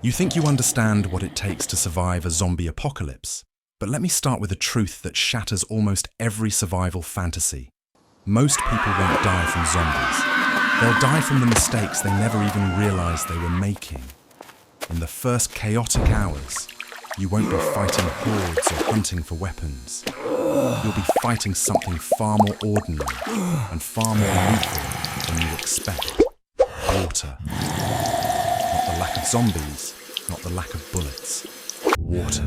You think you understand what it takes to survive a zombie apocalypse, but let me start with a truth that shatters almost every survival fantasy. Most people won't die from zombies. They'll die from the mistakes they never even realized they were making. In the first chaotic hours, you won't be fighting hordes or hunting for weapons. You'll be fighting something far more ordinary and far more lethal than you expect. Water. Not the lack of zombies, not the lack of bullets. Water.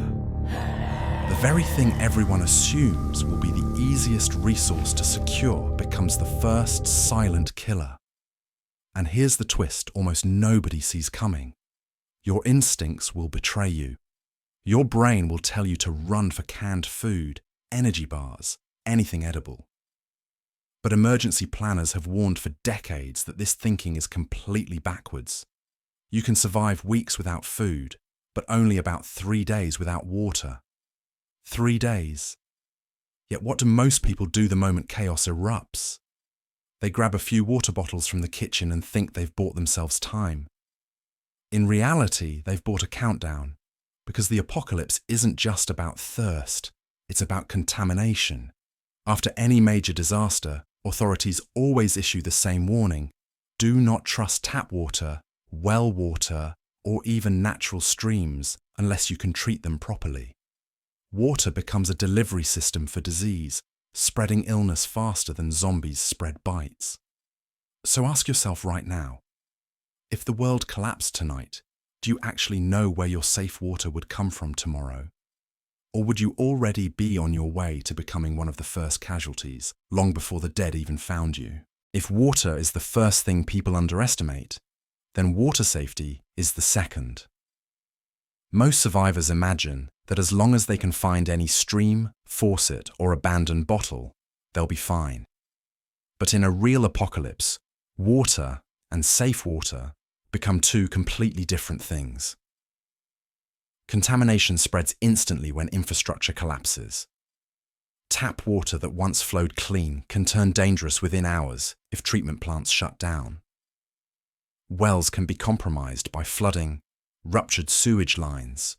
The very thing everyone assumes will be the easiest resource to secure becomes the first silent killer. And here's the twist almost nobody sees coming. Your instincts will betray you. Your brain will tell you to run for canned food, energy bars, anything edible. But emergency planners have warned for decades that this thinking is completely backwards. You can survive weeks without food, but only about 3 days without water. 3 days. Yet what do most people do the moment chaos erupts? They grab a few water bottles from the kitchen and think they've bought themselves time. In reality, they've bought a countdown, because the apocalypse isn't just about thirst, it's about contamination. After any major disaster, authorities always issue the same warning: do not trust tap water, well water, or even natural streams unless you can treat them properly. Water becomes a delivery system for disease, spreading illness faster than zombies spread bites. So ask yourself right now, if the world collapsed tonight, do you actually know where your safe water would come from tomorrow? Or would you already be on your way to becoming one of the first casualties, long before the dead even found you? If water is the first thing people underestimate, then water safety is the second. Most survivors imagine that as long as they can find any stream, faucet, or abandoned bottle, they'll be fine. But in a real apocalypse, water and safe water become two completely different things. Contamination spreads instantly when infrastructure collapses. Tap water that once flowed clean can turn dangerous within hours if treatment plants shut down. Wells can be compromised by flooding, ruptured sewage lines,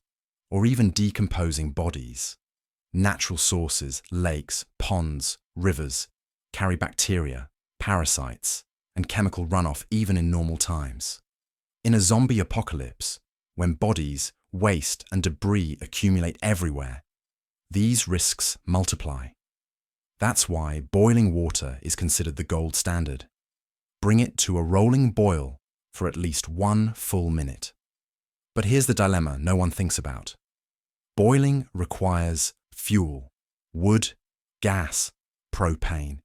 or even decomposing bodies. Natural sources, lakes, ponds, rivers, carry bacteria, parasites, and chemical runoff even in normal times. In a zombie apocalypse, when bodies, waste, and debris accumulate everywhere, these risks multiply. That's why boiling water is considered the gold standard. Bring it to a rolling boil for at least 1 full minute. But here's the dilemma no one thinks about. Boiling requires fuel, wood, gas, propane,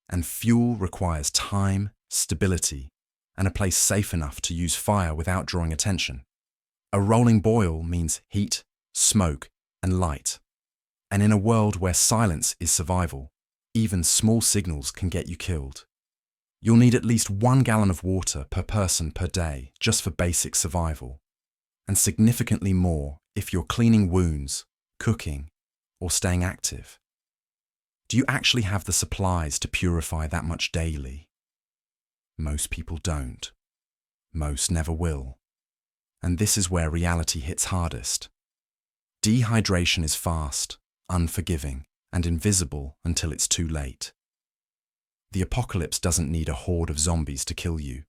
and fuel requires time, stability, and a place safe enough to use fire without drawing attention. A rolling boil means heat, smoke, and light. And in a world where silence is survival, even small signals can get you killed. You'll need at least 1 gallon of water per person per day just for basic survival, and significantly more if you're cleaning wounds, cooking, or staying active. Do you actually have the supplies to purify that much daily? Most people don't. Most never will. And this is where reality hits hardest. Dehydration is fast, unforgiving, and invisible until it's too late. The apocalypse doesn't need a horde of zombies to kill you.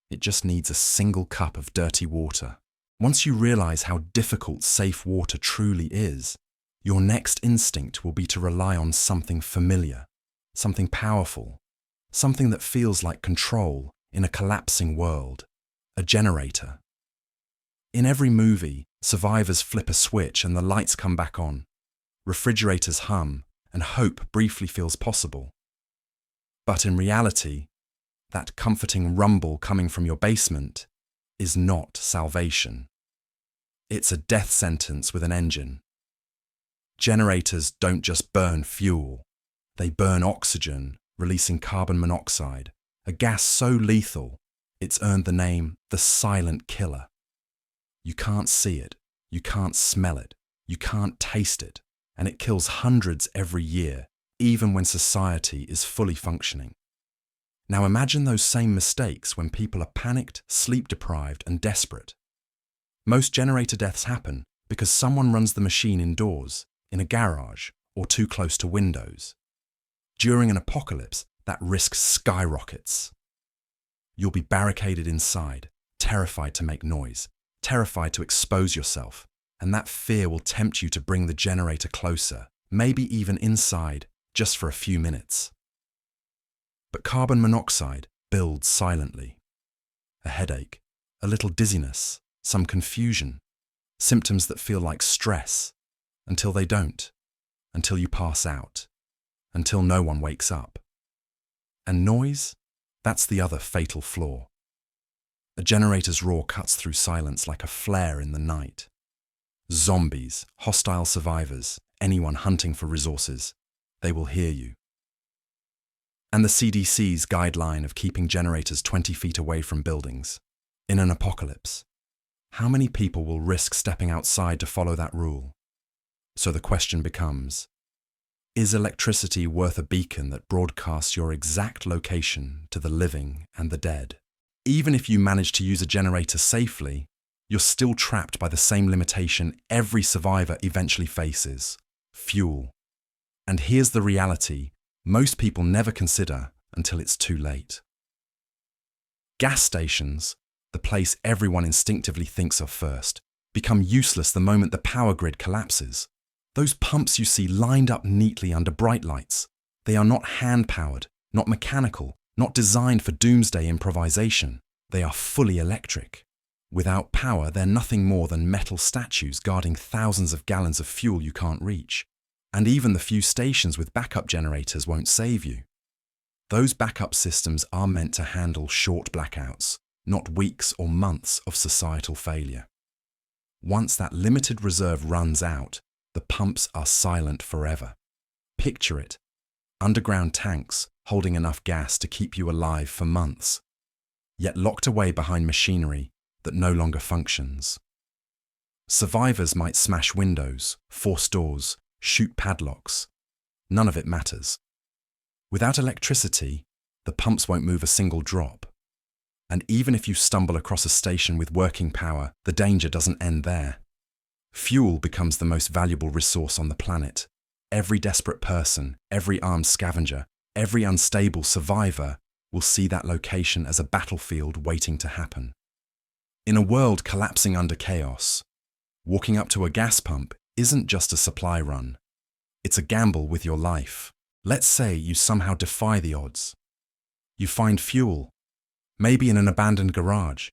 It just needs a single cup of dirty water. Once you realize how difficult safe water truly is, your next instinct will be to rely on something familiar, something powerful, something that feels like control in a collapsing world, a generator. In every movie, survivors flip a switch and the lights come back on, refrigerators hum, and hope briefly feels possible. But in reality, that comforting rumble coming from your basement is not salvation. It's a death sentence with an engine. Generators don't just burn fuel, they burn oxygen, releasing carbon monoxide, a gas so lethal it's earned the name the silent killer. You can't see it, you can't smell it, you can't taste it, and it kills hundreds every year, even when society is fully functioning. Now imagine those same mistakes when people are panicked, sleep-deprived, and desperate. Most generator deaths happen because someone runs the machine indoors, in a garage, or too close to windows. During an apocalypse, that risk skyrockets. You'll be barricaded inside, terrified to make noise, terrified to expose yourself, and that fear will tempt you to bring the generator closer, maybe even inside, just for a few minutes. But carbon monoxide builds silently. A headache, a little dizziness, some confusion, symptoms that feel like stress, until they don't, until you pass out, until no one wakes up. And noise? That's the other fatal flaw. A generator's roar cuts through silence like a flare in the night. Zombies, hostile survivors, anyone hunting for resources, they will hear you. And the CDC's guideline of keeping generators 20 feet away from buildings. In an apocalypse, how many people will risk stepping outside to follow that rule? So the question becomes, is electricity worth a beacon that broadcasts your exact location to the living and the dead? Even if you manage to use a generator safely, you're still trapped by the same limitation every survivor eventually faces: fuel. And here's the reality most people never consider until it's too late. Gas stations, the place everyone instinctively thinks of first, become useless the moment the power grid collapses. Those pumps you see lined up neatly under bright lights, they are not hand-powered, not mechanical, not designed for doomsday improvisation. They are fully electric. Without power, they're nothing more than metal statues guarding thousands of gallons of fuel you can't reach. And even the few stations with backup generators won't save you. Those backup systems are meant to handle short blackouts, not weeks or months of societal failure. Once that limited reserve runs out, the pumps are silent forever. Picture it: underground tanks holding enough gas to keep you alive for months, yet locked away behind machinery that no longer functions. Survivors might smash windows, force doors, shoot padlocks. None of it matters. Without electricity, the pumps won't move a single drop. And even if you stumble across a station with working power, the danger doesn't end there. Fuel becomes the most valuable resource on the planet. Every desperate person, every armed scavenger, every unstable survivor will see that location as a battlefield waiting to happen. In a world collapsing under chaos, walking up to a gas pump isn't just a supply run. It's a gamble with your life. Let's say you somehow defy the odds. You find fuel, maybe in an abandoned garage,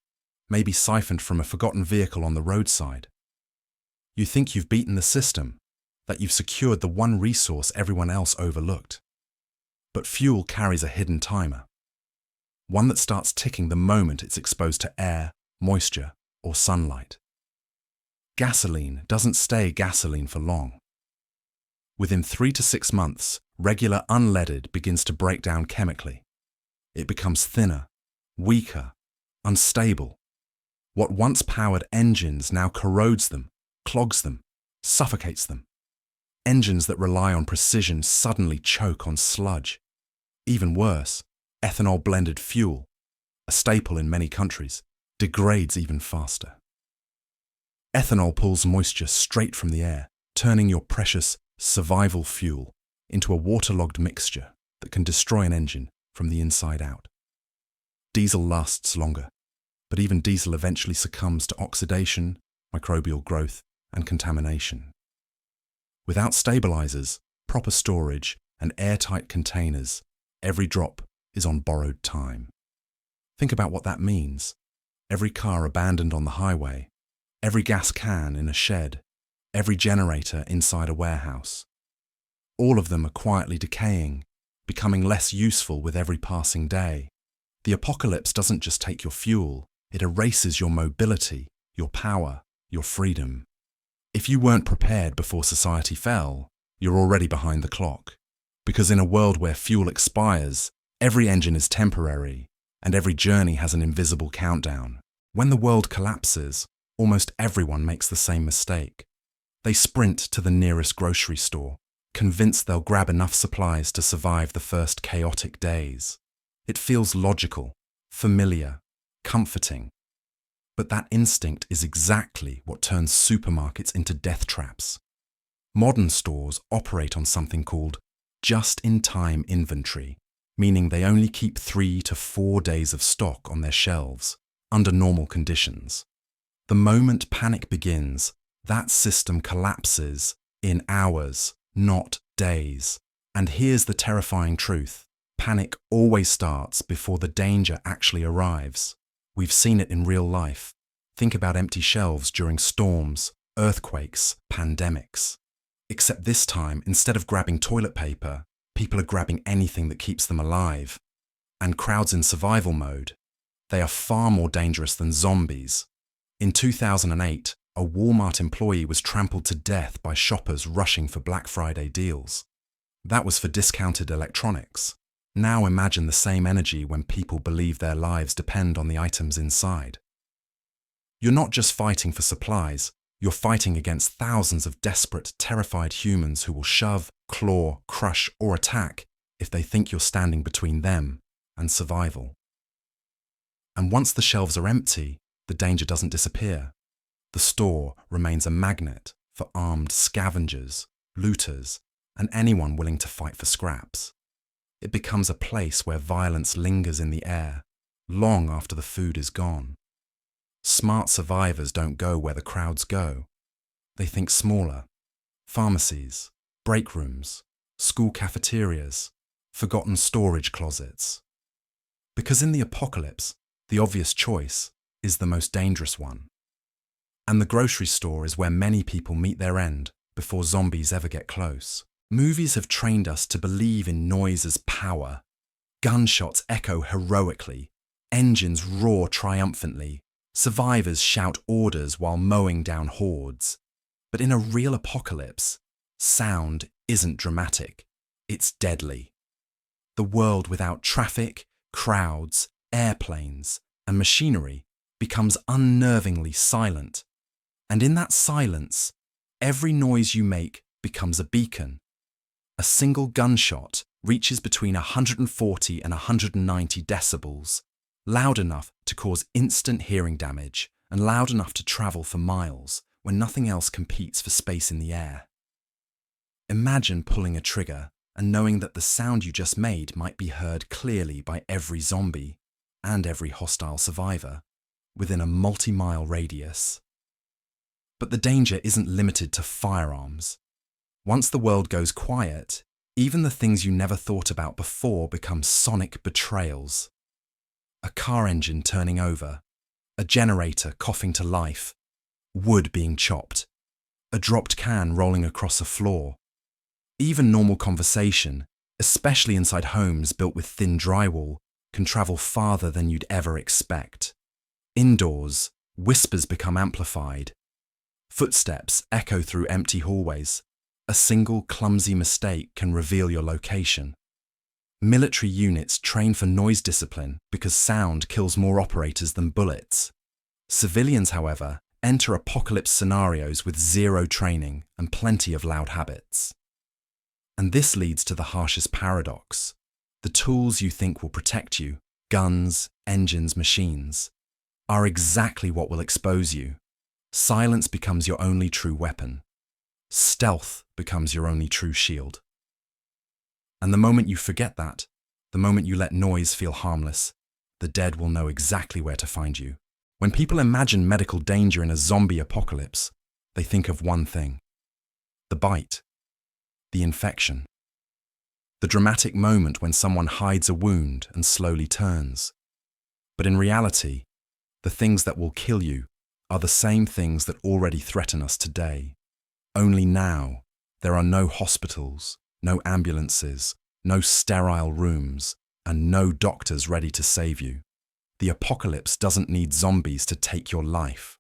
maybe siphoned from a forgotten vehicle on the roadside. You think you've beaten the system, that you've secured the one resource everyone else overlooked. But fuel carries a hidden timer, one that starts ticking the moment it's exposed to air, moisture, or sunlight. Gasoline doesn't stay gasoline for long. Within 3 to 6 months, regular unleaded begins to break down chemically. It becomes thinner, weaker, unstable. What once powered engines now corrodes them, clogs them, suffocates them. Engines that rely on precision suddenly choke on sludge. Even worse, ethanol-blended fuel, a staple in many countries, degrades even faster. Ethanol pulls moisture straight from the air, turning your precious survival fuel into a waterlogged mixture that can destroy an engine from the inside out. Diesel lasts longer, but even diesel eventually succumbs to oxidation, microbial growth, and contamination. Without stabilizers, proper storage, and airtight containers, every drop is on borrowed time. Think about what that means. Every car abandoned on the highway, every gas can in a shed, every generator inside a warehouse. All of them are quietly decaying, becoming less useful with every passing day. The apocalypse doesn't just take your fuel, it erases your mobility, your power, your freedom. If you weren't prepared before society fell, you're already behind the clock. Because in a world where fuel expires, every engine is temporary, and every journey has an invisible countdown. When the world collapses, almost everyone makes the same mistake. They sprint to the nearest grocery store, convinced they'll grab enough supplies to survive the first chaotic days. It feels logical, familiar, comforting. But that instinct is exactly what turns supermarkets into death traps. Modern stores operate on something called just-in-time inventory, meaning they only keep 3 to 4 days of stock on their shelves under normal conditions. The moment panic begins, that system collapses in hours, not days. And here's the terrifying truth. Panic always starts before the danger actually arrives. We've seen it in real life. Think about empty shelves during storms, earthquakes, pandemics. Except this time, instead of grabbing toilet paper, people are grabbing anything that keeps them alive. And crowds in survival mode, they are far more dangerous than zombies. In 2008, a Walmart employee was trampled to death by shoppers rushing for Black Friday deals. That was for discounted electronics. Now imagine the same energy when people believe their lives depend on the items inside. You're not just fighting for supplies, you're fighting against thousands of desperate, terrified humans who will shove, claw, crush, or attack if they think you're standing between them and survival. And once the shelves are empty, the danger doesn't disappear. The store remains a magnet for armed scavengers, looters, and anyone willing to fight for scraps. It becomes a place where violence lingers in the air, long after the food is gone. Smart survivors don't go where the crowds go. They think smaller. Pharmacies, break rooms, school cafeterias, forgotten storage closets. Because in the apocalypse, the obvious choice is the most dangerous one. And the grocery store is where many people meet their end before zombies ever get close. Movies have trained us to believe in noise as power. Gunshots echo heroically. Engines roar triumphantly. Survivors shout orders while mowing down hordes. But in a real apocalypse, sound isn't dramatic. It's deadly. The world without traffic, crowds, airplanes, and machinery becomes unnervingly silent. And in that silence, every noise you make becomes a beacon. A single gunshot reaches between 140 and 190 decibels, loud enough to cause instant hearing damage and loud enough to travel for miles when nothing else competes for space in the air. Imagine pulling a trigger and knowing that the sound you just made might be heard clearly by every zombie and every hostile survivor within a multi-mile radius. But the danger isn't limited to firearms. Once the world goes quiet, even the things you never thought about before become sonic betrayals. A car engine turning over, a generator coughing to life, wood being chopped, a dropped can rolling across a floor. Even normal conversation, especially inside homes built with thin drywall, can travel farther than you'd ever expect. Indoors, whispers become amplified. Footsteps echo through empty hallways. A single clumsy mistake can reveal your location. Military units train for noise discipline because sound kills more operators than bullets. Civilians, however, enter apocalypse scenarios with zero training and plenty of loud habits. And this leads to the harshest paradox. The tools you think will protect you, guns, engines, machines, are exactly what will expose you. Silence becomes your only true weapon. Stealth becomes your only true shield. And the moment you forget that, the moment you let noise feel harmless, the dead will know exactly where to find you. When people imagine medical danger in a zombie apocalypse, they think of one thing: the bite, the infection, the dramatic moment when someone hides a wound and slowly turns. But in reality, the things that will kill you are the same things that already threaten us today. Only now, there are no hospitals, no ambulances, no sterile rooms, and no doctors ready to save you. The apocalypse doesn't need zombies to take your life.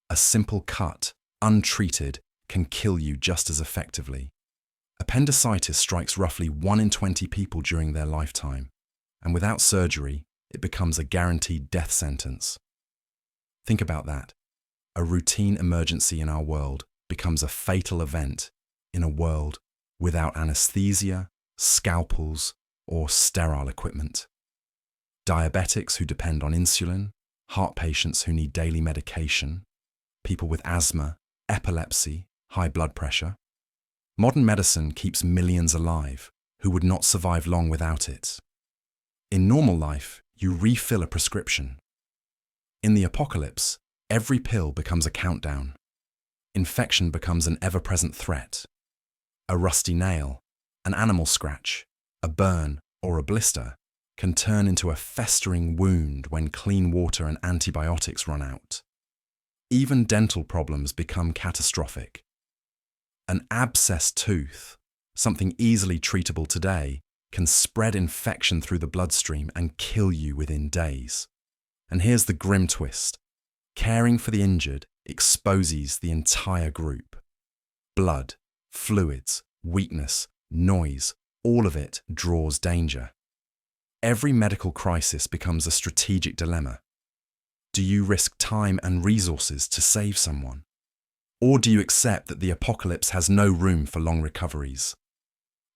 A simple cut, untreated, can kill you just as effectively. Appendicitis strikes roughly 1 in 20 people during their lifetime, and without surgery, it becomes a guaranteed death sentence. Think about that. A routine emergency in our world becomes a fatal event in a world without anesthesia, scalpels, or sterile equipment. Diabetics who depend on insulin, heart patients who need daily medication, people with asthma, epilepsy, high blood pressure. Modern medicine keeps millions alive who would not survive long without it. In normal life, you refill a prescription. In the apocalypse, every pill becomes a countdown. Infection becomes an ever-present threat. A rusty nail, an animal scratch, a burn, or a blister can turn into a festering wound when clean water and antibiotics run out. Even dental problems become catastrophic. An abscessed tooth, something easily treatable today, can spread infection through the bloodstream and kill you within days. And here's the grim twist. Caring for the injured exposes the entire group. Blood, fluids, weakness, noise, all of it draws danger. Every medical crisis becomes a strategic dilemma. Do you risk time and resources to save someone? Or do you accept that the apocalypse has no room for long recoveries?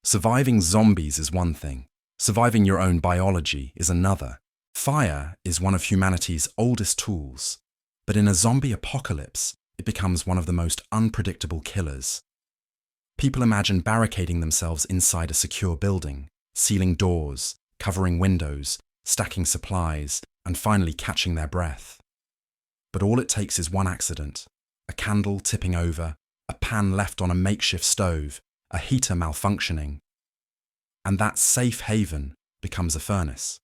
Surviving zombies is one thing. Surviving your own biology is another. Fire is one of humanity's oldest tools, but in a zombie apocalypse, it becomes one of the most unpredictable killers. People imagine barricading themselves inside a secure building, sealing doors, covering windows, stacking supplies, and finally catching their breath. But all it takes is one accident, a candle tipping over, a pan left on a makeshift stove, a heater malfunctioning, and that safe haven becomes a furnace.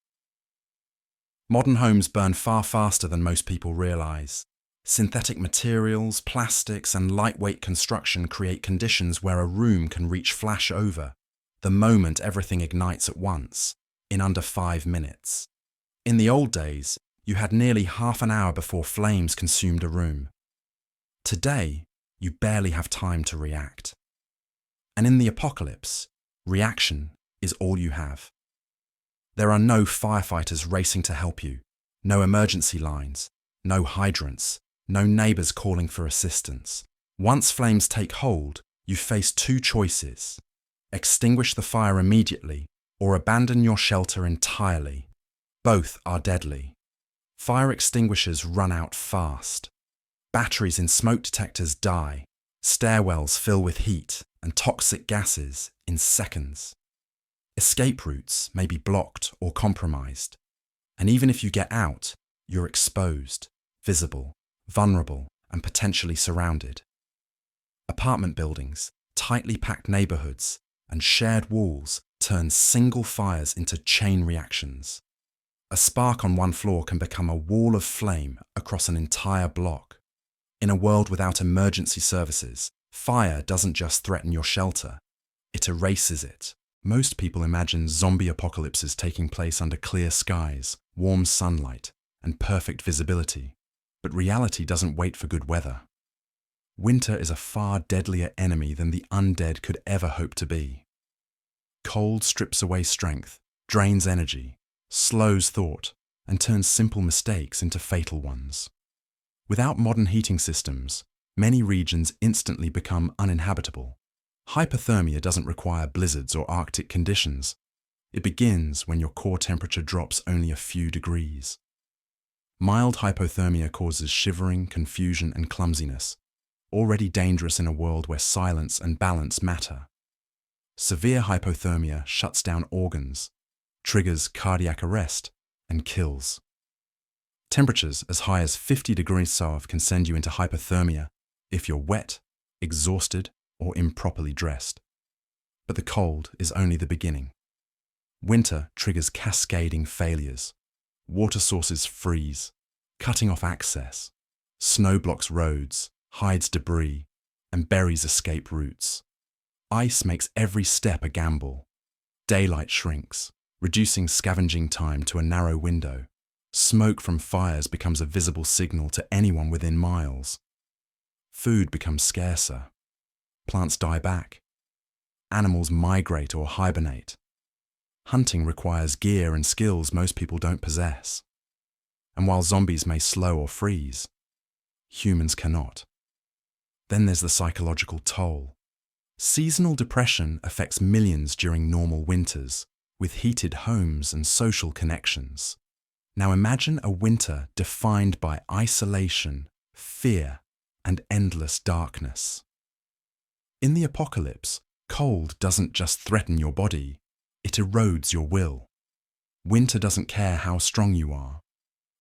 Modern homes burn far faster than most people realize. Synthetic materials, plastics, and lightweight construction create conditions where a room can reach flash over the moment everything ignites at once, in under 5 minutes. In the old days, you had nearly half an hour before flames consumed a room. Today, you barely have time to react. And in the apocalypse, reaction is all you have. There are no firefighters racing to help you, no emergency lines, no hydrants, no neighbours calling for assistance. Once flames take hold, you face two choices: extinguish the fire immediately or abandon your shelter entirely. Both are deadly. Fire extinguishers run out fast. Batteries in smoke detectors die. Stairwells fill with heat and toxic gases in seconds. Escape routes may be blocked or compromised. And even if you get out, you're exposed, visible, vulnerable, and potentially surrounded. Apartment buildings, tightly packed neighbourhoods, and shared walls turn single fires into chain reactions. A spark on one floor can become a wall of flame across an entire block. In a world without emergency services, fire doesn't just threaten your shelter, it erases it. Most people imagine zombie apocalypses taking place under clear skies, warm sunlight, and perfect visibility. But reality doesn't wait for good weather. Winter is a far deadlier enemy than the undead could ever hope to be. Cold strips away strength, drains energy, slows thought, and turns simple mistakes into fatal ones. Without modern heating systems, many regions instantly become uninhabitable. Hypothermia doesn't require blizzards or Arctic conditions. It begins when your core temperature drops only a few degrees. Mild hypothermia causes shivering, confusion, and clumsiness, already dangerous in a world where silence and balance matter. Severe hypothermia shuts down organs, triggers cardiac arrest, and kills. Temperatures as high as 50 degrees Celsius can send you into hypothermia if you're wet, exhausted, or improperly dressed. But the cold is only the beginning. Winter triggers cascading failures. Water sources freeze, cutting off access. Snow blocks roads, hides debris, and buries escape routes. Ice makes every step a gamble. Daylight shrinks, reducing scavenging time to a narrow window. Smoke from fires becomes a visible signal to anyone within miles. Food becomes scarcer. Plants die back. Animals migrate or hibernate. Hunting requires gear and skills most people don't possess. And while zombies may slow or freeze, humans cannot. Then there's the psychological toll. Seasonal depression affects millions during normal winters, with heated homes and social connections. Now imagine a winter defined by isolation, fear, and endless darkness. In the apocalypse, cold doesn't just threaten your body, it erodes your will. Winter doesn't care how strong you are.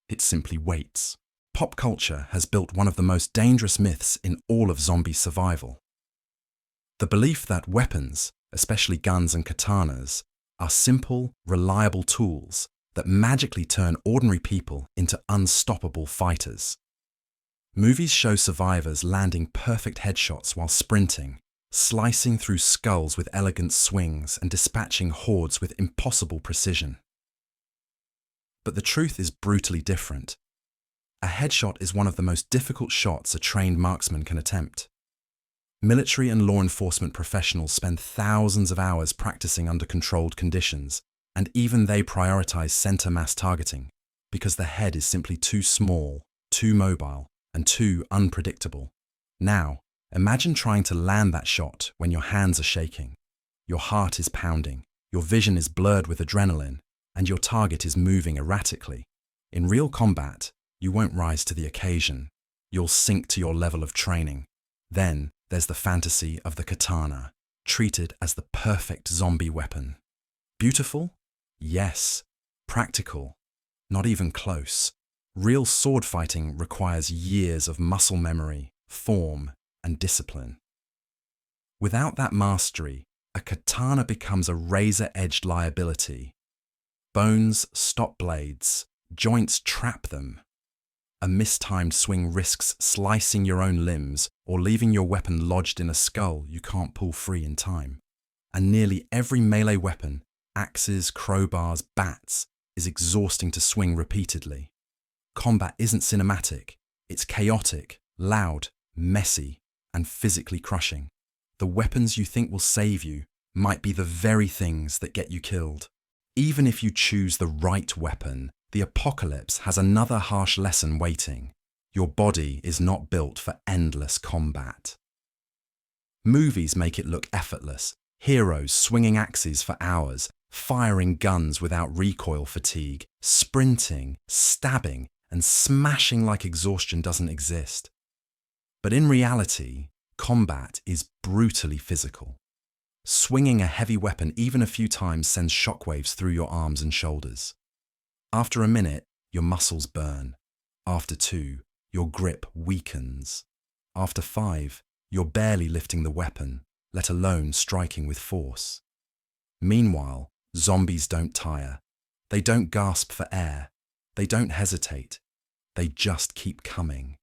It simply waits. Pop culture has built one of the most dangerous myths in all of zombie survival. The belief that weapons, especially guns and katanas, are simple, reliable tools that magically turn ordinary people into unstoppable fighters. Movies show survivors landing perfect headshots while sprinting, slicing through skulls with elegant swings and dispatching hordes with impossible precision. But the truth is brutally different. A headshot is one of the most difficult shots a trained marksman can attempt. Military and law enforcement professionals spend thousands of hours practicing under controlled conditions, and even they prioritize center mass targeting because the head is simply too small, too mobile, and too unpredictable. Now, imagine trying to land that shot when your hands are shaking, your heart is pounding, your vision is blurred with adrenaline, and your target is moving erratically. In real combat, you won't rise to the occasion. You'll sink to your level of training. Then there's the fantasy of the katana, treated as the perfect zombie weapon. Beautiful? Yes. Practical? Not even close. Real sword fighting requires years of muscle memory, form, and discipline. Without that mastery, a katana becomes a razor-edged liability. Bones stop blades, joints trap them. A mistimed swing risks slicing your own limbs or leaving your weapon lodged in a skull you can't pull free in time. And nearly every melee weapon, axes, crowbars, bats, is exhausting to swing repeatedly. Combat isn't cinematic, it's chaotic, loud, messy, and physically crushing. The weapons you think will save you might be the very things that get you killed. Even if you choose the right weapon, the apocalypse has another harsh lesson waiting. Your body is not built for endless combat. Movies make it look effortless. Heroes swinging axes for hours, firing guns without recoil fatigue, sprinting, stabbing, and smashing like exhaustion doesn't exist. But in reality, combat is brutally physical. Swinging a heavy weapon even a few times sends shockwaves through your arms and shoulders. After a minute, your muscles burn. After 2, your grip weakens. After 5, you're barely lifting the weapon, let alone striking with force. Meanwhile, zombies don't tire. They don't gasp for air. They don't hesitate. They just keep coming.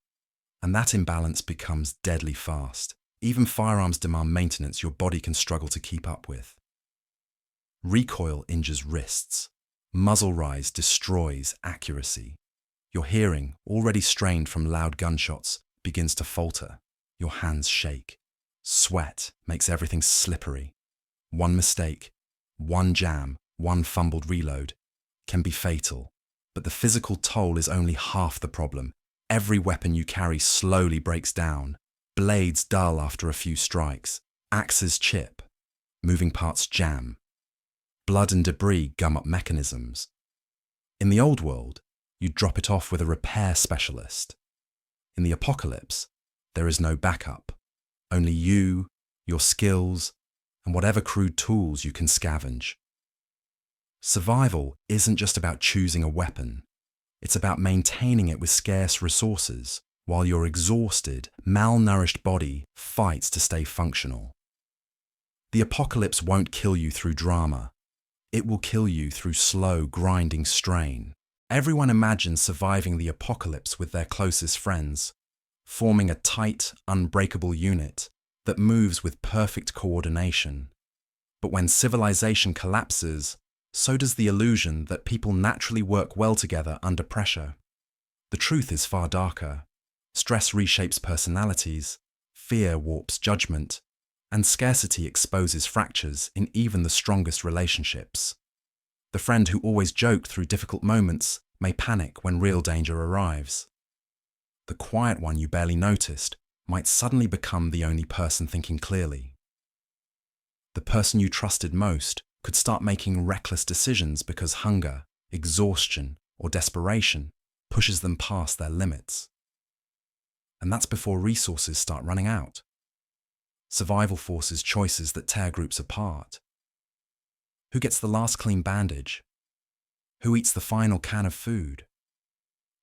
And that imbalance becomes deadly fast. Even firearms demand maintenance your body can struggle to keep up with. Recoil injures wrists. Muzzle rise destroys accuracy. Your hearing, already strained from loud gunshots, begins to falter. Your hands shake. Sweat makes everything slippery. One mistake, one jam, one fumbled reload can be fatal. But the physical toll is only half the problem. Every weapon you carry slowly breaks down. Blades dull after a few strikes. Axes chip. Moving parts jam. Blood and debris gum up mechanisms. In the old world, you'd drop it off with a repair specialist. In the apocalypse, there is no backup. Only you, your skills, and whatever crude tools you can scavenge. Survival isn't just about choosing a weapon. It's about maintaining it with scarce resources, while your exhausted, malnourished body fights to stay functional. The apocalypse won't kill you through drama. It will kill you through slow, grinding strain. Everyone imagines surviving the apocalypse with their closest friends, forming a tight, unbreakable unit that moves with perfect coordination. But when civilization collapses, so does the illusion that people naturally work well together under pressure. The truth is far darker. Stress reshapes personalities, fear warps judgment, and scarcity exposes fractures in even the strongest relationships. The friend who always joked through difficult moments may panic when real danger arrives. The quiet one you barely noticed might suddenly become the only person thinking clearly. The person you trusted most could start making reckless decisions because hunger, exhaustion, or desperation pushes them past their limits. And that's before resources start running out. Survival forces choices that tear groups apart. Who gets the last clean bandage? Who eats the final can of food?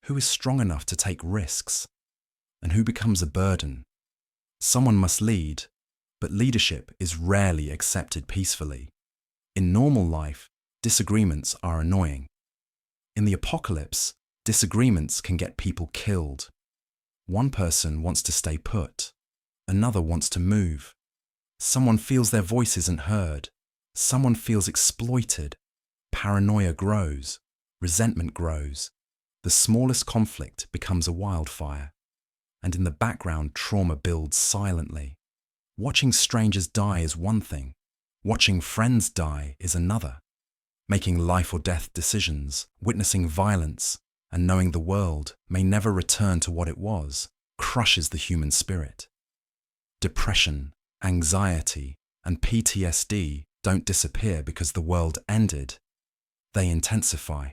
Who is strong enough to take risks? And who becomes a burden? Someone must lead, but leadership is rarely accepted peacefully. In normal life, disagreements are annoying. In the apocalypse, disagreements can get people killed. One person wants to stay put. Another wants to move. Someone feels their voice isn't heard. Someone feels exploited. Paranoia grows. Resentment grows. The smallest conflict becomes a wildfire. And in the background, trauma builds silently. Watching strangers die is one thing. Watching friends die is another. Making life or death decisions, witnessing violence, and knowing the world may never return to what it was, crushes the human spirit. Depression, anxiety, and PTSD don't disappear because the world ended. They intensify.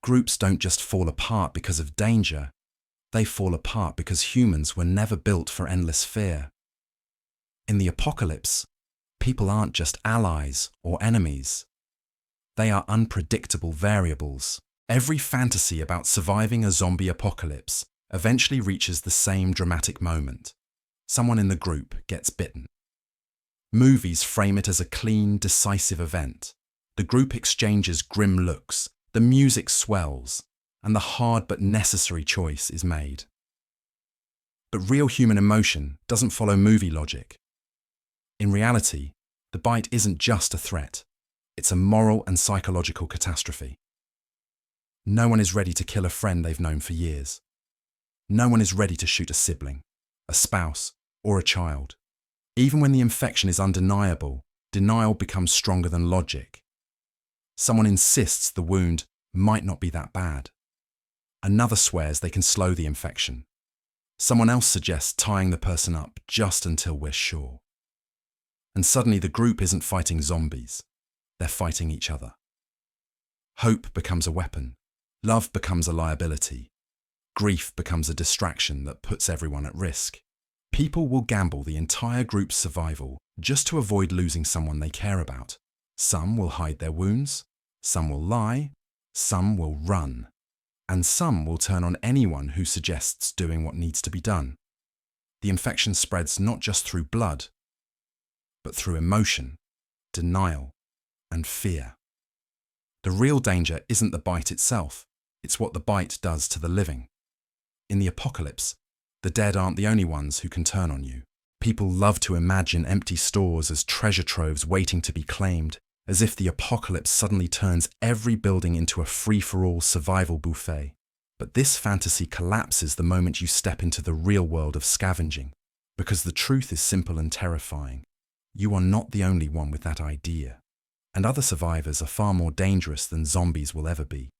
Groups don't just fall apart because of danger. They fall apart because humans were never built for endless fear. In the apocalypse, people aren't just allies or enemies. They are unpredictable variables. Every fantasy about surviving a zombie apocalypse eventually reaches the same dramatic moment. Someone in the group gets bitten. Movies frame it as a clean, decisive event. The group exchanges grim looks, the music swells, and the hard but necessary choice is made. But real human emotion doesn't follow movie logic. In reality, the bite isn't just a threat. It's a moral and psychological catastrophe. No one is ready to kill a friend they've known for years. No one is ready to shoot a sibling, a spouse, or a child. Even when the infection is undeniable, denial becomes stronger than logic. Someone insists the wound might not be that bad. Another swears they can slow the infection. Someone else suggests tying the person up just until we're sure. And suddenly the group isn't fighting zombies. They're fighting each other. Hope becomes a weapon. Love becomes a liability. Grief becomes a distraction that puts everyone at risk. People will gamble the entire group's survival just to avoid losing someone they care about. Some will hide their wounds. Some will lie. Some will run. And some will turn on anyone who suggests doing what needs to be done. The infection spreads not just through blood, but through emotion, denial, and fear. The real danger isn't the bite itself, it's what the bite does to the living. In the apocalypse, the dead aren't the only ones who can turn on you. People love to imagine empty stores as treasure troves waiting to be claimed, as if the apocalypse suddenly turns every building into a free-for-all survival buffet. But this fantasy collapses the moment you step into the real world of scavenging, because the truth is simple and terrifying. You are not the only one with that idea. And other survivors are far more dangerous than zombies will ever be.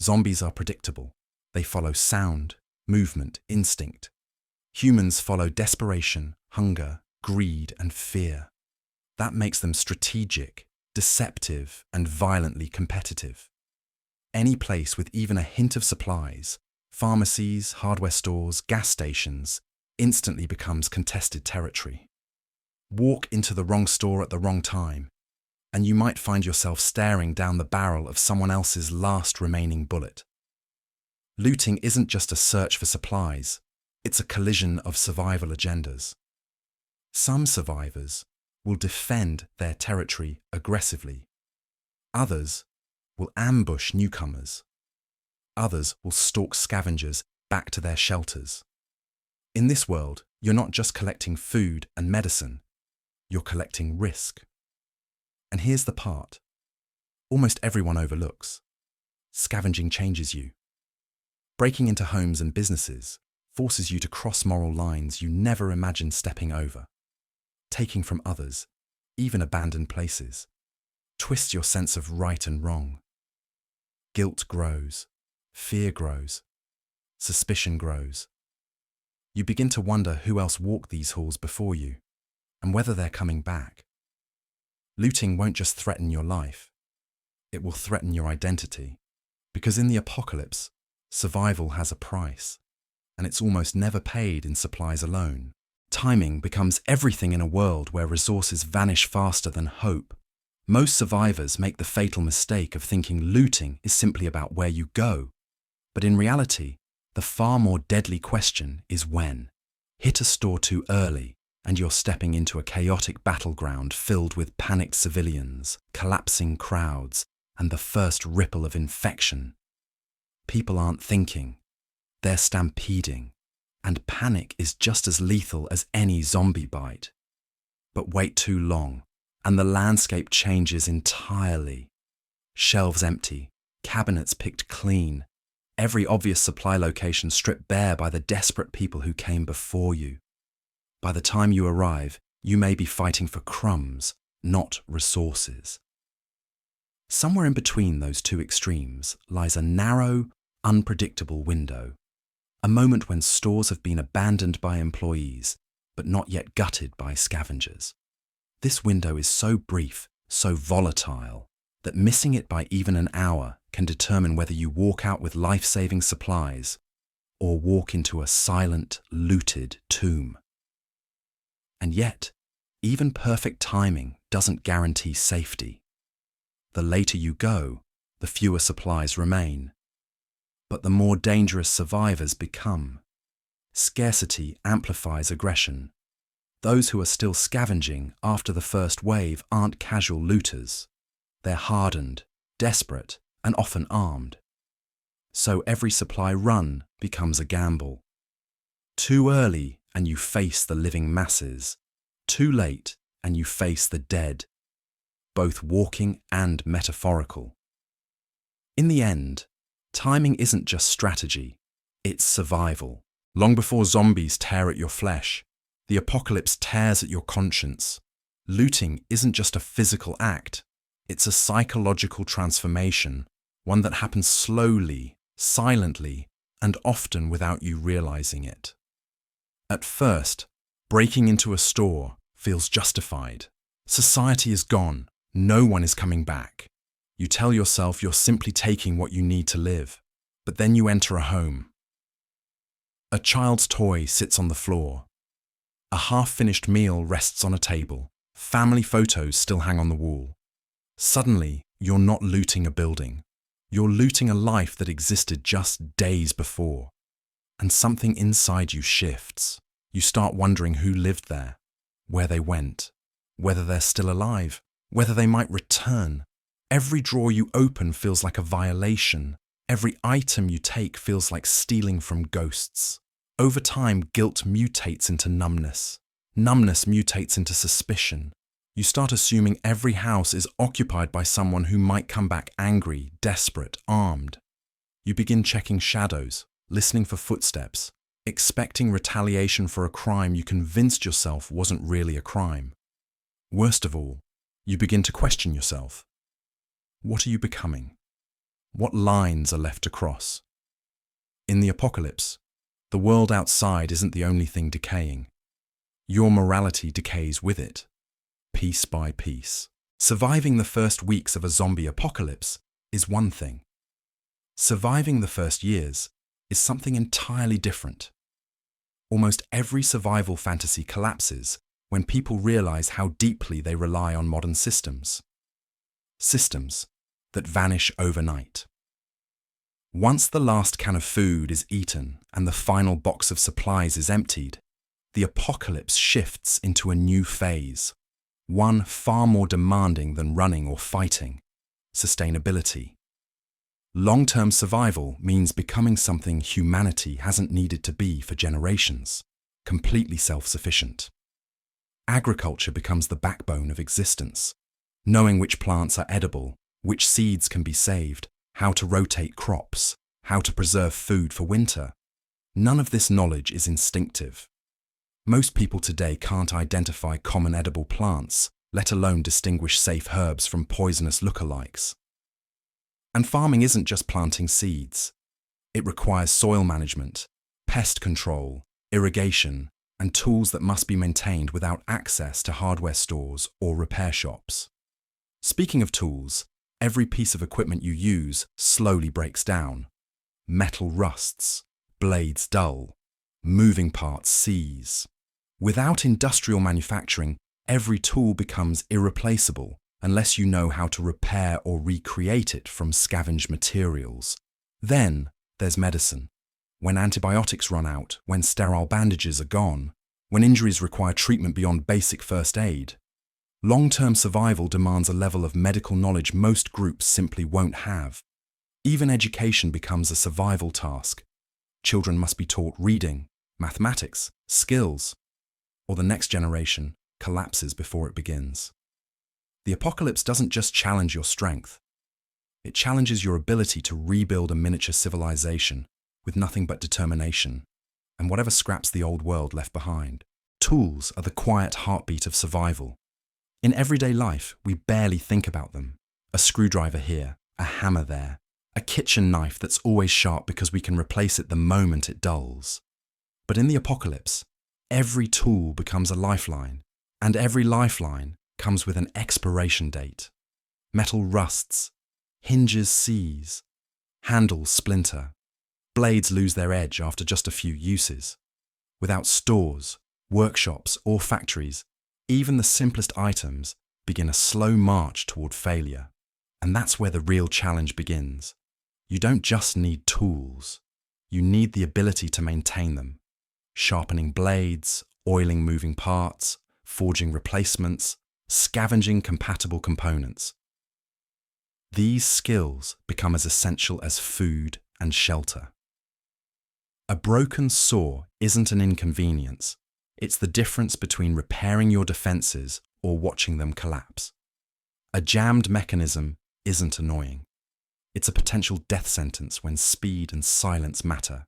Zombies are predictable. They follow sound, movement, instinct. Humans follow desperation, hunger, greed, and fear. That makes them strategic, deceptive, and violently competitive. Any place with even a hint of supplies, pharmacies, hardware stores, gas stations, instantly becomes contested territory. Walk into the wrong store at the wrong time, and you might find yourself staring down the barrel of someone else's last remaining bullet. Looting isn't just a search for supplies, it's a collision of survival agendas. Some survivors will defend their territory aggressively. Others will ambush newcomers. Others will stalk scavengers back to their shelters. In this world, you're not just collecting food and medicine, you're collecting risk. And here's the part almost everyone overlooks. Scavenging changes you. Breaking into homes and businesses forces you to cross moral lines you never imagined stepping over. Taking from others, even abandoned places, twists your sense of right and wrong. Guilt grows, fear grows, suspicion grows. You begin to wonder who else walked these halls before you, and whether they're coming back. Looting won't just threaten your life, it will threaten your identity. Because in the apocalypse, survival has a price, and it's almost never paid in supplies alone. Timing becomes everything in a world where resources vanish faster than hope. Most survivors make the fatal mistake of thinking looting is simply about where you go. But in reality, the far more deadly question is when. Hit a store too early, and you're stepping into a chaotic battleground filled with panicked civilians, collapsing crowds, and the first ripple of infection. People aren't thinking, they're stampeding, and panic is just as lethal as any zombie bite. But wait too long, and the landscape changes entirely. Shelves empty, cabinets picked clean, every obvious supply location stripped bare by the desperate people who came before you. By the time you arrive, you may be fighting for crumbs, not resources. Somewhere in between those two extremes lies a narrow, unpredictable window, a moment when stores have been abandoned by employees, but not yet gutted by scavengers. This window is so brief, so volatile, that missing it by even an hour can determine whether you walk out with life-saving supplies or walk into a silent, looted tomb. And yet, even perfect timing doesn't guarantee safety. The later you go, the fewer supplies remain. But the more dangerous survivors become. Scarcity amplifies aggression. Those who are still scavenging after the first wave aren't casual looters. They're hardened, desperate, and often armed. So every supply run becomes a gamble. Too early and you face the living masses. Too late and you face the dead, both walking and metaphorical. In the end, timing isn't just strategy, it's survival. Long before zombies tear at your flesh, the apocalypse tears at your conscience. Looting isn't just a physical act, it's a psychological transformation, one that happens slowly, silently, and often without you realizing it. At first, breaking into a store feels justified. Society is gone, no one is coming back. You tell yourself you're simply taking what you need to live, but then you enter a home. A child's toy sits on the floor. A half-finished meal rests on a table. Family photos still hang on the wall. Suddenly, you're not looting a building. You're looting a life that existed just days before. And something inside you shifts. You start wondering who lived there, where they went, whether they're still alive, whether they might return. Every drawer you open feels like a violation. Every item you take feels like stealing from ghosts. Over time, guilt mutates into numbness. Numbness mutates into suspicion. You start assuming every house is occupied by someone who might come back angry, desperate, armed. You begin checking shadows, listening for footsteps, expecting retaliation for a crime you convinced yourself wasn't really a crime. Worst of all, you begin to question yourself. What are you becoming? What lines are left to cross? In the apocalypse, the world outside isn't the only thing decaying. Your morality decays with it, piece by piece. Surviving the first weeks of a zombie apocalypse is one thing. Surviving the first years is something entirely different. Almost every survival fantasy collapses when people realize how deeply they rely on modern systems. Systems that vanish overnight. Once the last can of food is eaten and the final box of supplies is emptied, the apocalypse shifts into a new phase, one far more demanding than running or fighting: sustainability. Long-term survival means becoming something humanity hasn't needed to be for generations, completely self-sufficient. Agriculture becomes the backbone of existence, knowing which plants are edible, which seeds can be saved, how to rotate crops, how to preserve food for winter. None of this knowledge is instinctive. Most people today can't identify common edible plants, let alone distinguish safe herbs from poisonous lookalikes. And farming isn't just planting seeds. It requires soil management, pest control, irrigation, and tools that must be maintained without access to hardware stores or repair shops. Speaking of tools, Every piece of equipment you use slowly breaks down. Metal rusts, blades dull, moving parts seize. Without industrial manufacturing, every tool becomes irreplaceable unless you know how to repair or recreate it from scavenged materials. Then there's medicine. When antibiotics run out, when sterile bandages are gone, when injuries require treatment beyond basic first aid, long-term survival demands a level of medical knowledge most groups simply won't have. Even education becomes a survival task. Children must be taught reading, mathematics, skills, or the next generation collapses before it begins. The apocalypse doesn't just challenge your strength. It challenges your ability to rebuild a miniature civilization with nothing but determination and whatever scraps the old world left behind. Tools are the quiet heartbeat of survival. In everyday life, we barely think about them. A screwdriver here, a hammer there, a kitchen knife that's always sharp because we can replace it the moment it dulls. But in the apocalypse, every tool becomes a lifeline, and every lifeline comes with an expiration date. Metal rusts, hinges seize, handles splinter, blades lose their edge after just a few uses. Without stores, workshops, or factories, even the simplest items begin a slow march toward failure. And that's where the real challenge begins. You don't just need tools, you need the ability to maintain them. Sharpening blades, oiling moving parts, forging replacements, scavenging compatible components. These skills become as essential as food and shelter. A broken saw isn't an inconvenience. It's the difference between repairing your defenses or watching them collapse. A jammed mechanism isn't annoying. It's a potential death sentence when speed and silence matter.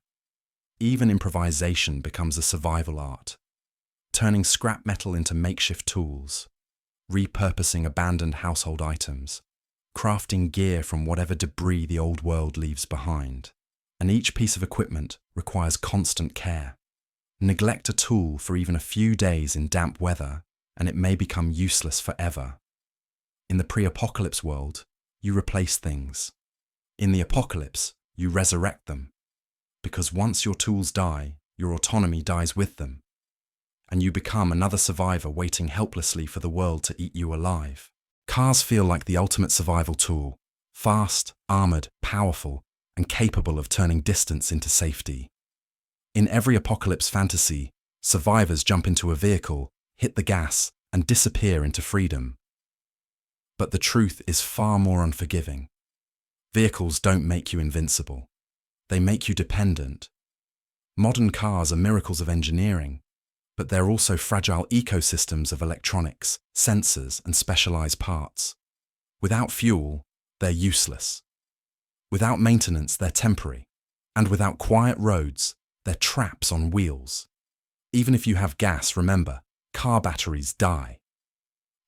Even improvisation becomes a survival art. Turning scrap metal into makeshift tools, repurposing abandoned household items, crafting gear from whatever debris the old world leaves behind. And each piece of equipment requires constant care. Neglect a tool for even a few days in damp weather, and it may become useless forever. In the pre-apocalypse world, you replace things. In the apocalypse, you resurrect them. Because once your tools die, your autonomy dies with them. And you become another survivor waiting helplessly for the world to eat you alive. Cars feel like the ultimate survival tool. Fast, armored, powerful, and capable of turning distance into safety. In every apocalypse fantasy, survivors jump into a vehicle, hit the gas, and disappear into freedom. But the truth is far more unforgiving. Vehicles don't make you invincible. They make you dependent. Modern cars are miracles of engineering, but they're also fragile ecosystems of electronics, sensors, and specialized parts. Without fuel, they're useless. Without maintenance, they're temporary. And without quiet roads, they're traps on wheels. Even if you have gas, remember, car batteries die.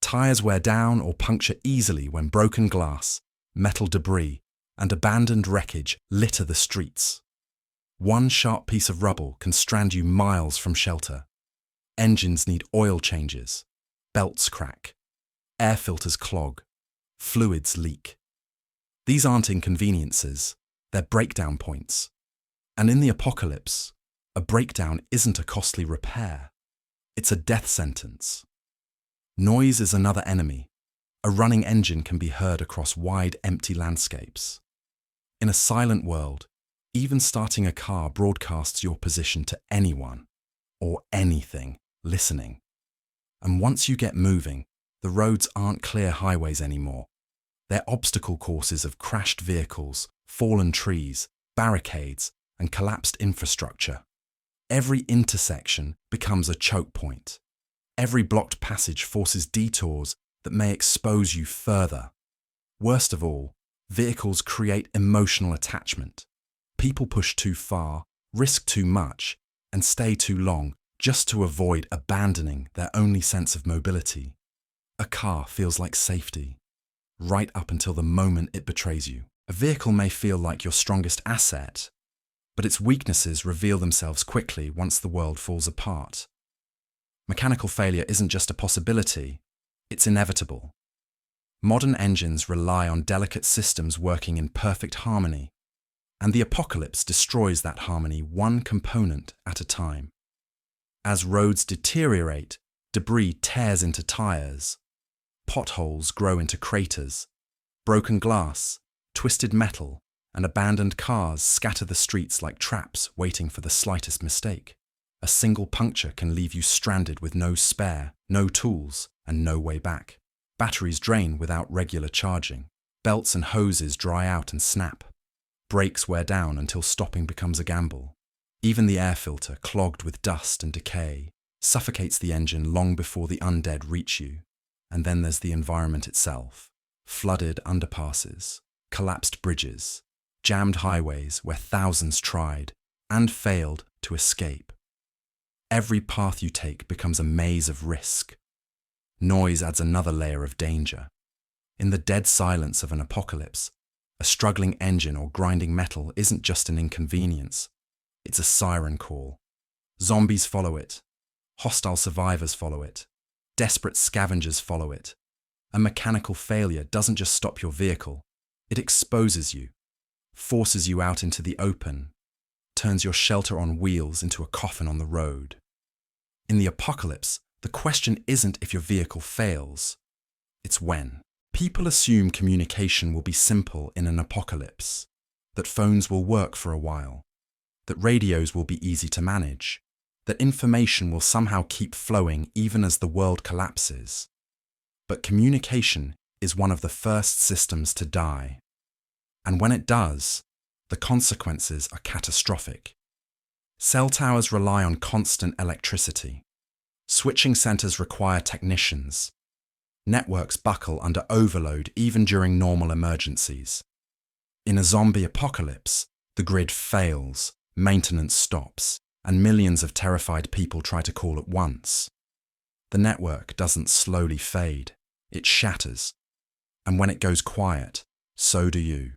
Tires wear down or puncture easily when broken glass, metal debris, and abandoned wreckage litter the streets. One sharp piece of rubble can strand you miles from shelter. Engines need oil changes, belts crack, air filters clog, fluids leak. These aren't inconveniences, they're breakdown points. And in the apocalypse, a breakdown isn't a costly repair, it's a death sentence. Noise is another enemy. A running engine can be heard across wide, empty landscapes. In a silent world, even starting a car broadcasts your position to anyone, or anything, listening. And once you get moving, the roads aren't clear highways anymore. They're obstacle courses of crashed vehicles, fallen trees, barricades, and collapsed infrastructure. Every intersection becomes a choke point. Every blocked passage forces detours that may expose you further. Worst of all, vehicles create emotional attachment. People push too far, risk too much, and stay too long just to avoid abandoning their only sense of mobility. A car feels like safety, right up until the moment it betrays you. A vehicle may feel like your strongest asset, but its weaknesses reveal themselves quickly once the world falls apart. Mechanical failure isn't just a possibility, it's inevitable. Modern engines rely on delicate systems working in perfect harmony, and the apocalypse destroys that harmony one component at a time. As roads deteriorate, debris tears into tires, potholes grow into craters, broken glass, twisted metal, and abandoned cars scatter the streets like traps waiting for the slightest mistake. A single puncture can leave you stranded with no spare, no tools, and no way back. Batteries drain without regular charging. Belts and hoses dry out and snap. Brakes wear down until stopping becomes a gamble. Even the air filter, clogged with dust and decay, suffocates the engine long before the undead reach you. And then there's the environment itself. Flooded underpasses, collapsed bridges, jammed highways where thousands tried and failed to escape. Every path you take becomes a maze of risk. Noise adds another layer of danger. In the dead silence of an apocalypse, a struggling engine or grinding metal isn't just an inconvenience. It's a siren call. Zombies follow it. Hostile survivors follow it. Desperate scavengers follow it. A mechanical failure doesn't just stop your vehicle. It exposes you, forces you out into the open, turns your shelter on wheels into a coffin on the road. In the apocalypse, the question isn't if your vehicle fails, it's when. People assume communication will be simple in an apocalypse, that phones will work for a while, that radios will be easy to manage, that information will somehow keep flowing even as the world collapses. But communication is one of the first systems to die. And when it does, the consequences are catastrophic. Cell towers rely on constant electricity. Switching centers require technicians. Networks buckle under overload even during normal emergencies. In a zombie apocalypse, the grid fails, maintenance stops, and millions of terrified people try to call at once. The network doesn't slowly fade, it shatters. And when it goes quiet, so do you.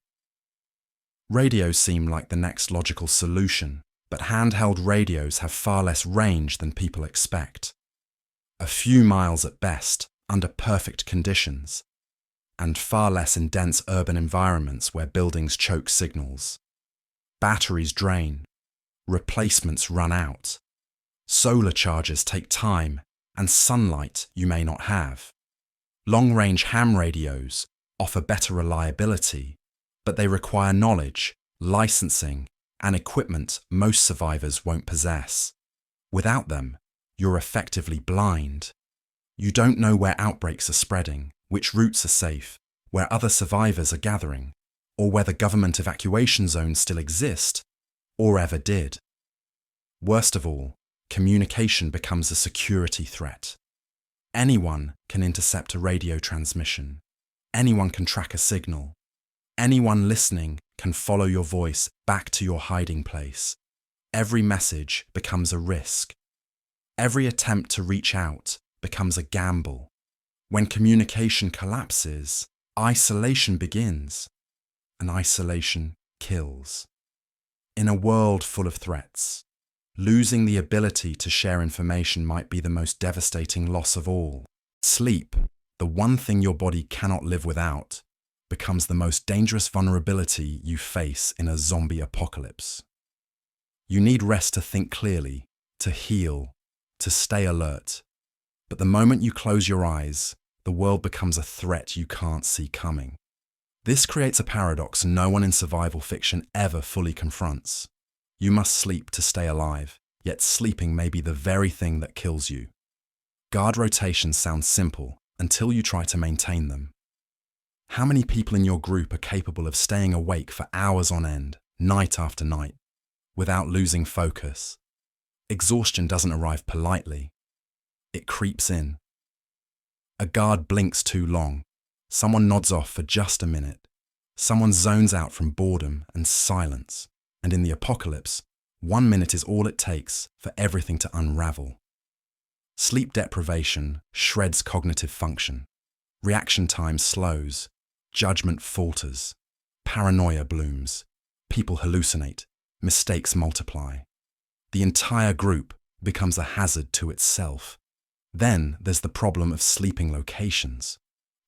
Radios seem like the next logical solution, but handheld radios have far less range than people expect. A few miles at best, under perfect conditions, and far less in dense urban environments where buildings choke signals. Batteries drain, replacements run out, solar chargers take time, and sunlight you may not have. Long-range ham radios offer better reliability, but they require knowledge, licensing, and equipment most survivors won't possess. Without them, you're effectively blind. You don't know where outbreaks are spreading, which routes are safe, where other survivors are gathering, or whether government evacuation zones still exist, or ever did. Worst of all, communication becomes a security threat. Anyone can intercept a radio transmission. Anyone can track a signal. Anyone listening can follow your voice back to your hiding place. Every message becomes a risk. Every attempt to reach out becomes a gamble. When communication collapses, isolation begins, and isolation kills. In a world full of threats, losing the ability to share information might be the most devastating loss of all. Sleep, the one thing your body cannot live without, becomes the most dangerous vulnerability you face in a zombie apocalypse. You need rest to think clearly, to heal, to stay alert. But the moment you close your eyes, the world becomes a threat you can't see coming. This creates a paradox no one in survival fiction ever fully confronts. You must sleep to stay alive, yet sleeping may be the very thing that kills you. Guard rotations sound simple until you try to maintain them. How many people in your group are capable of staying awake for hours on end, night after night, without losing focus? Exhaustion doesn't arrive politely. It creeps in. A guard blinks too long. Someone nods off for just a minute. Someone zones out from boredom and silence. And in the apocalypse, 1 minute is all it takes for everything to unravel. Sleep deprivation shreds cognitive function. Reaction time slows. Judgment falters. Paranoia blooms. People hallucinate. Mistakes multiply. The entire group becomes a hazard to itself. Then there's the problem of sleeping locations.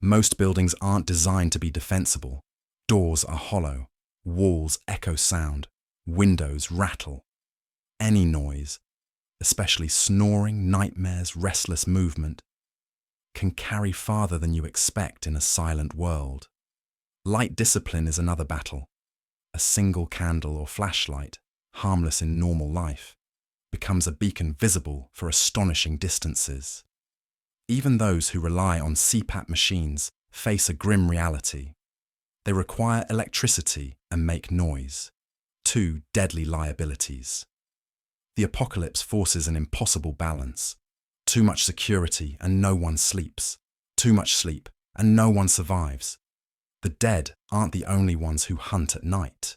Most buildings aren't designed to be defensible. Doors are hollow, walls echo sound, windows rattle. Any noise, especially snoring, nightmares, restless movement, can carry farther than you expect in a silent world. Light discipline is another battle. A single candle or flashlight, harmless in normal life, becomes a beacon visible for astonishing distances. Even those who rely on CPAP machines face a grim reality. They require electricity and make noise, two deadly liabilities. The apocalypse forces an impossible balance. Too much security and no one sleeps. Too much sleep and no one survives. The dead aren't the only ones who hunt at night.